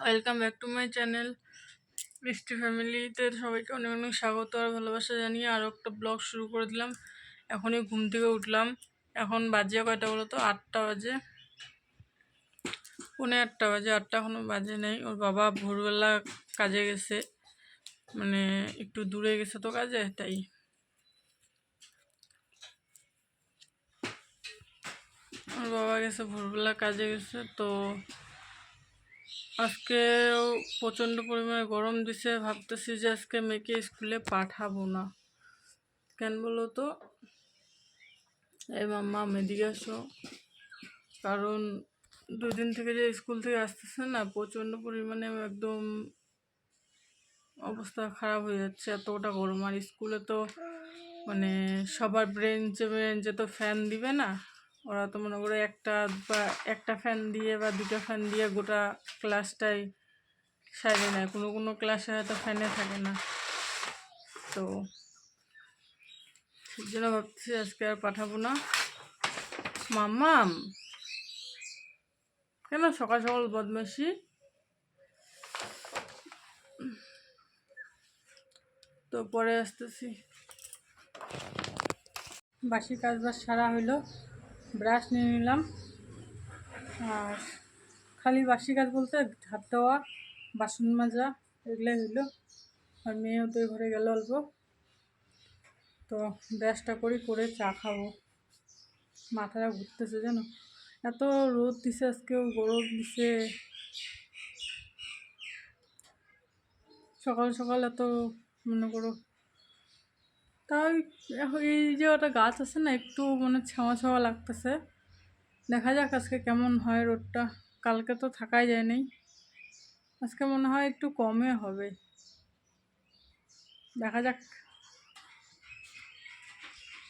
Welcome back to my channel মিষ্টি ফ্যামিলিতে সবাইকে অনেক অনেক স্বাগত আর ভালোবাসা জানিয়ে আরও একটা ব্লগ শুরু করে দিলাম। এখনই ঘুম থেকে উঠলাম। এখন বাজে কয়টা বলো তো? 8টা বাজে, 8:45 বাজে। 8টা এখনও বাজে নেই। ওর বাবা ভোরবেলা কাজে গেছে, মানে একটু দূরে গেছে তো কাজে, তাই ওর বাবা গেছে ভোরবেলা কাজে গেছে। তো আজকেও প্রচণ্ড পরিমাণে গরম দিছে। ভাবতেছি যে আজকে মেয়েকে স্কুলে পাঠাবো না। কেন বলো তো? এই মাম্মা এদিকে আসো। কারণ 2 দিন থেকে যে স্কুল থেকে আসতেছে না, প্রচণ্ড পরিমাণে একদম অবস্থা খারাপ হয়ে যাচ্ছে, এতটা গরম। আর স্কুলে তো মানে সবার বেঞ্চে বেঞ্চে তো ফ্যান দিবে না। ওরা তো মনে করে একটা ফ্যান দিয়ে বা 2টা ফ্যান দিয়ে গোটা ক্লাসটাই সাইডে নেয়। কোনো কোনো ক্লাসে হয়তো ফ্যানে থাকে না। তো সেই জন্য ভাবছি আজকে আর পাঠাবো না। মাম্মাম কেন সকাল সকাল বদমাইশি? তো পরে আসতেছি। বাসি কাজ বাজ সারা হইলো, ব্রাশ নিয়ে নিলাম। আর খালি বাসি কাজ বলতে হাত দেওয়া, বাসন মাজা, এগুলোই হইলো। আর মেয়েও তো ঘরে গেল অল্প। তো ব্রাশটা করে চা খাবো। মাথাটা ঘুরতেছে জানো, এত রোদ দিছে, আজকেও গরম দিছে। সকাল সকাল এত মনে করো। তাই এই যে ওটা গাছ আছে না, একটু মানে ছাওয়া ছাওয়া লাগতেছে। দেখা যাক আজকে কেমন হয় রোদটা। কালকে তো থাকাই যায় নাই, আজকে মনে হয় একটু কমে হবে। দেখা যাক।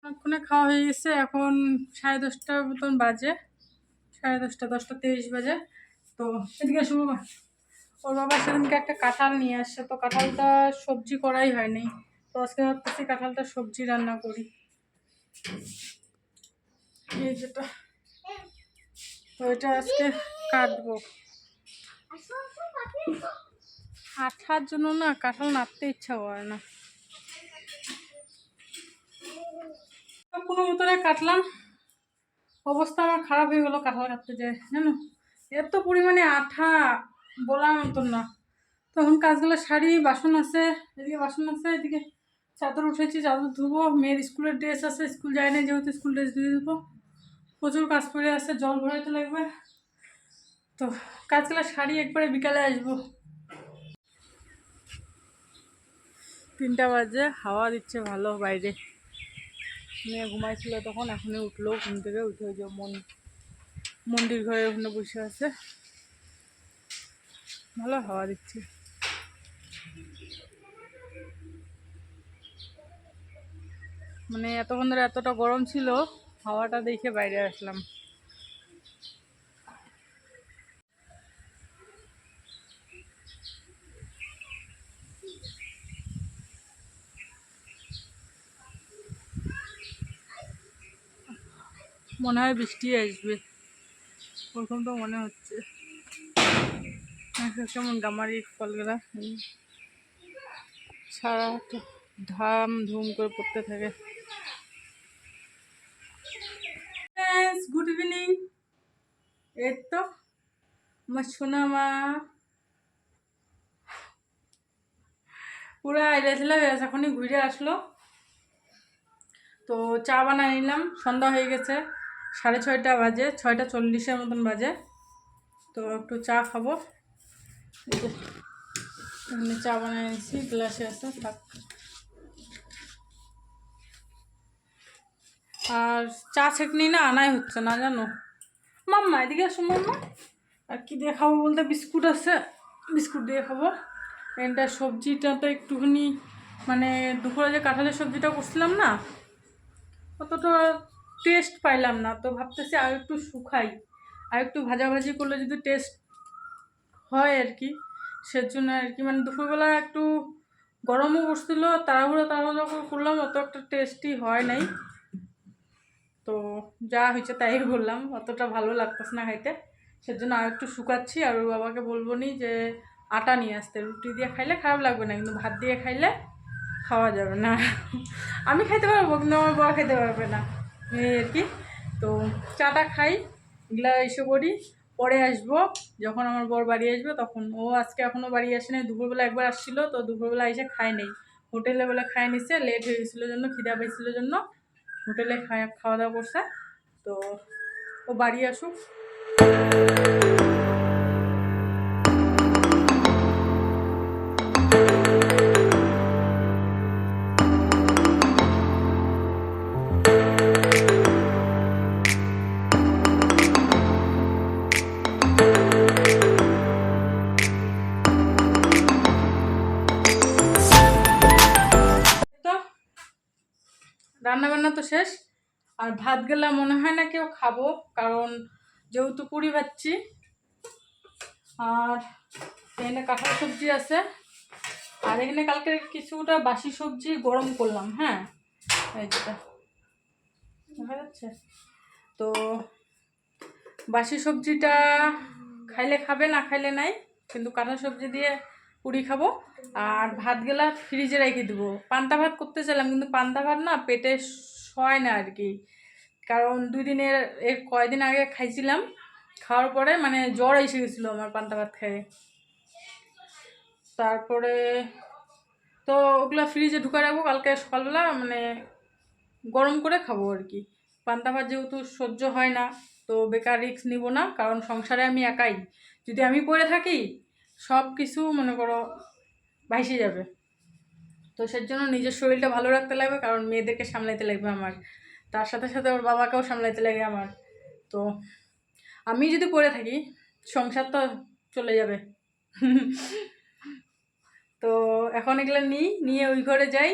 অনেকক্ষণে খাওয়া হয়ে গেছে, এখন 10:30টার মতন বাজে। 10:30, 10:23 বাজে। তো এদিকে শুরু, ওর বাবা সেদিনকে একটা কাঁঠাল নিয়ে আসছে, তো কাঁঠালটা সবজি করাই হয়নি। তো আজকে ভাবতেছি কাঁঠালটা সবজি রান্না করি। এই যেটা, তো এটা আজকে কাটবো। আঠার জন্য না কাঁঠাল নাড়তে ইচ্ছা করে না। কোনো মতনে কাটলাম, অবস্থা আমার খারাপ হয়ে গেলো কাঁঠাল কাটতে যায় জানো, এত পরিমাণে আঠা বলার মতন না। তখন কাজগুলো সারি, বাসন আছে, এদিকে বাসন আছে, এদিকে চাদর উঠেছি, চাদর ধুবো। মেয়ের স্কুলের ড্রেস আছে, স্কুল যায় না যেহেতু স্কুল ড্রেস ধুয়ে দেবো। প্রচুর কাজ পড়ে আছে, জল ভরাইতে লাগবে। তো কাজগুলো সারি একবারে বিকালে আসবো। 3টা বাজে, হাওয়া দিচ্ছে ভালো বাইরে। মেয়ে ঘুমাইছিল তখন, এখনই উঠলো ঘুম থেকে। উঠে যে মন্দির ঘরে ওখানে বসে আছে, ভালো হাওয়া দিচ্ছে। মানে এতক্ষণ ধরে এতটা গরম ছিল, হাওয়াটা দেখে বাইরে আসলাম। মনে হয় বৃষ্টি আসবে, ওরকম তো মনে হচ্ছে। কেমন গামারি ফলগুলা সারা ধাম ধুম করে পড়তে থাকে। Good evening. এই তো আমার সোনা মা পুরো আইডিয়া হয়ে গেছে, এখনই ঘুরে আসলো। তো চা বানাই নিলাম, সন্ধ্যা হয়ে গেছে, 6:30 বাজে, 6:40 মতন বাজে। তো একটু চা খাবো। এখানে চা বানাই নিয়েছি, গ্লাসে আছে, থাক। আর চা ছেঁকনি না আনাই হচ্ছে না জানো। মাম্মা এদিকে আসো মাম্মা। আর কি দিয়ে খাবো বলতে, বিস্কুট আছে, বিস্কুট দিয়ে খাবো। এটা সবজিটা তো একটুখানি মানে দুপুরে যে কাঁঠালের সবজিটা করছিলাম না, অতটা টেস্ট পাইলাম না। তো ভাবতেছি আর একটু শুকাই, আর একটু ভাজাভাজি করলে যদি টেস্ট হয় আর কি। সেজন্য আর কি, মানে দুপুরবেলা একটু গরমও করছিল, তাড়াহুড়ো করলাম, অত একটা টেস্টি হয় নাই। তো যা হয়েছে তাই বললাম, অতটা ভালো লাগতেছে না খাইতে। সেজন্য আর একটু শুকাচ্ছি। আর ওর বাবাকে বলবো নি যে আটা নিয়ে আসতে, রুটি দিয়ে খাইলে খারাপ লাগবে না, কিন্তু ভাত দিয়ে খাইলে খাওয়া যাবে না। আমি খাইতে পারবো কিন্তু আমার বাবা খেতে পারবে না, এই আর কি। তো চাটা খাই, এগুলা এসে করি, পরে আসবো যখন আমার বর বাড়ি আসবে তখন। ও আজকে এখনও বাড়ি আসেনি, দুপুরবেলা একবার আসছিলো, তো দুপুরবেলা এসে খায় নেই, হোটেলে বলে খায় নিছে, লেট হয়ে গেছিলো জন্য, খিদা পাইছিলো জন্য হোটেলে খাওয়া দাওয়া করছে। তো ও বাড়ি আসুক। রান্নাবান্না তো শেষ, আর ভাত গেলা মনে হয় না কেউ খাবো, কারণ যেহেতু পুরি ভাজছি। আর এখানে কাঁঠাল সবজি আছে, আর এখানে কালকে কিছুটা বাসি সবজি গরম করলাম। হ্যাঁ, এই যেটা দেখা যাচ্ছে। তো বাসি সবজিটা খাইলে খাবে, না খাইলে নাই, কিন্তু কাঁঠাল সবজি দিয়ে পুরি খাবো। আর ভাত গেলা ফ্রিজে রেখে দেবো। পান্তা ভাত করতে চাইলাম, কিন্তু পান্তা ভাত না পেটে সয় না আর কি, কারণ 2 দিনের এর কয়দিন আগে খাইছিলাম, খাওয়ার পরে মানে জ্বর এসে গেছিলো আমার পান্তা ভাত খেয়ে। তারপরে তো ওগুলো ফ্রিজে ঢুকা রাখবো, কালকে সকালবেলা মানে গরম করে খাবো আর কি। পান্তা ভাত যেহেতু সহ্য হয় না, তো বেকার রিস্ক নিব না, কারণ সংসারে আমি একাই, যদি আমি পড়ে থাকি সব কিছু মনে করো ভাইসে যাবে। তো সের জন্য নিজের শরীরটা ভালো রাখতে লাগবে, কারণ মেয়েদেরকে সামলাইতে লাগবে আমার, তার সাথে সাথে ওর বাবাকেও সামলাইতে লাগে আমার। তো আমি যদি পড়ে থাকি সংসার তো চলে যাবে। তো এখন এগুলো নিয়ে ওই ঘরে যাই,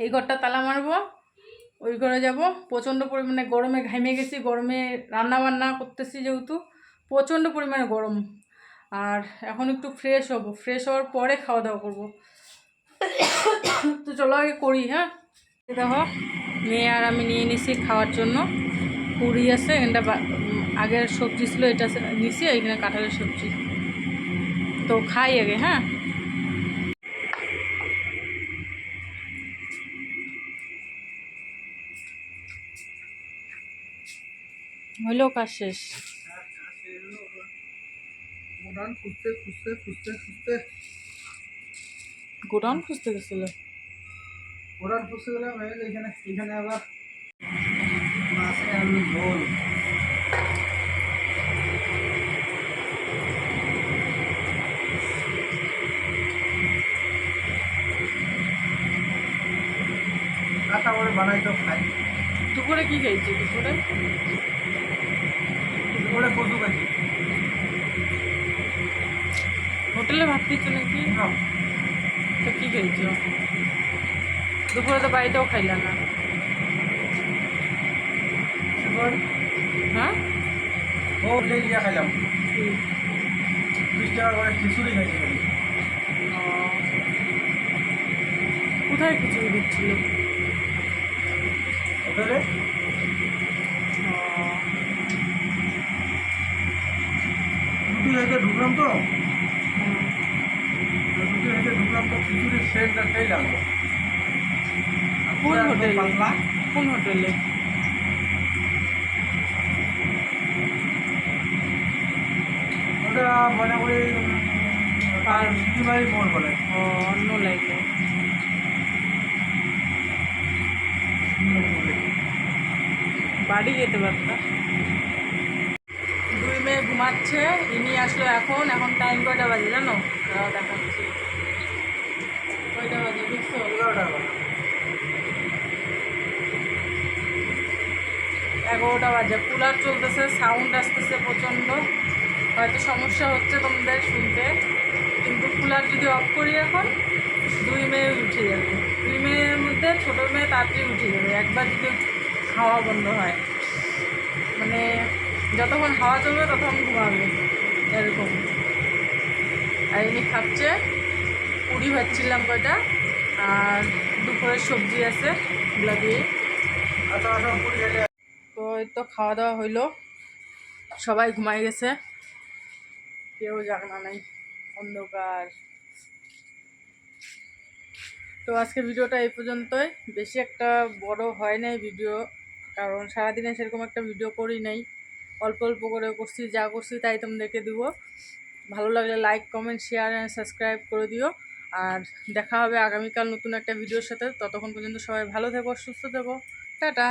এই ঘরটা তালা মারবো, ওই ঘরে যাব। প্রচণ্ড পরিমাণে গরমে ঘামে গেছি, গরমে রান্না বান্না করতেছি যেহেতু, প্রচণ্ড পরিমাণে গরম। আর এখন একটু ফ্রেশ হব, ফ্রেশ হওয়ার পরে খাওয়া দাওয়া করবো। তো চলো আগে করি। হ্যাঁ, দেখো মেয়ে আর আমি নিয়ে নিছি খাওয়ার জন্য, পুরি আছে, এটা আগের সবজি ছিল, এটা নিছি, এখানে কাঁঠালের সবজি। তো খাই আগে। হ্যাঁ, হইলো কাজ শেষ। গোডাউন খুঁজতে গেছিল, গোডাউন খুঁজতে গেলাম, এখানে আবার মাছে আলু ঝোল। কাঁচা করে বানাই তো খাই। দুপুরে কি খেয়েছি? দুপুরে কচু খাইছি। হোটেলে ভাত খেয়েছো নাকি? তো কী খেয়েছো দুপুরে? তো বাড়িতেও খাইলা না। হ্যাঁ, ও ইয়া খাইলাম, 20 টাকা করে খিচুড়ি খাইছি। কোথায় খিচুড়ি দিচ্ছিল? হোটেলে রুটি খাইতে ঢুকলাম, তো রুটি খাইতে ঢুকলাম, তো খিচুড়ির সেন্টটা সেই লাগলো। কোন হোটেলে? কোন হোটেলে? ওটা মনে করি আর সিটিমারি মোড় বলে। ও, অন্য লাইটে। বাড়ি যেতে পারতাম। 2 মেয়ে ঘুমাচ্ছে, ইনি আসলো এখন টাইম কয়টা বাজে জানো? দেখাচ্ছি কয়টা বাজে, বুঝছো? 11টা বাজে। কুলার চলতেছে, সাউন্ড আসতেছে প্রচণ্ড, হয়তো সমস্যা হচ্ছে তোমাদের শুনতে, কিন্তু কুলার যদি অফ করি এখন 2 মেয়ে উঠে যাবে। 2 মেয়ের মধ্যে ছোটো মেয়ে তাড়াতাড়ি উঠে যাবে একবার যদি হাওয়া বন্ধ হয়, মানে যতক্ষণ হাওয়া চলবে ততক্ষণ ঘুমাবে এরকম। আর এমনি খাচ্ছে, পুরি ভাজছিলাম কয়টা, আর দুপুরের সবজি আছে এগুলা দিয়ে। তো এই তো খাওয়া দাওয়া হইলো, সবাই ঘুমাই গেছে, কেউ জাগনা নাই, অন্ধকার। তো আজকে ভিডিওটা এই পর্যন্তই, বেশি একটা বড় হয় নাই ভিডিও, কারণ সারাদিনে সেরকম একটা ভিডিও করি নাই, অল্প অল্প করে করছি, যা করছি তাই তোমাদেরকে দিব। ভালো লাগলে like comment share and subscribe করে দিও। আর দেখা হবে আগামীকাল নতুন একটা ভিডিওর সাথে। ততক্ষণ পর্যন্ত সবাই ভালো থেকো, সুস্থ থেকো, টাটা।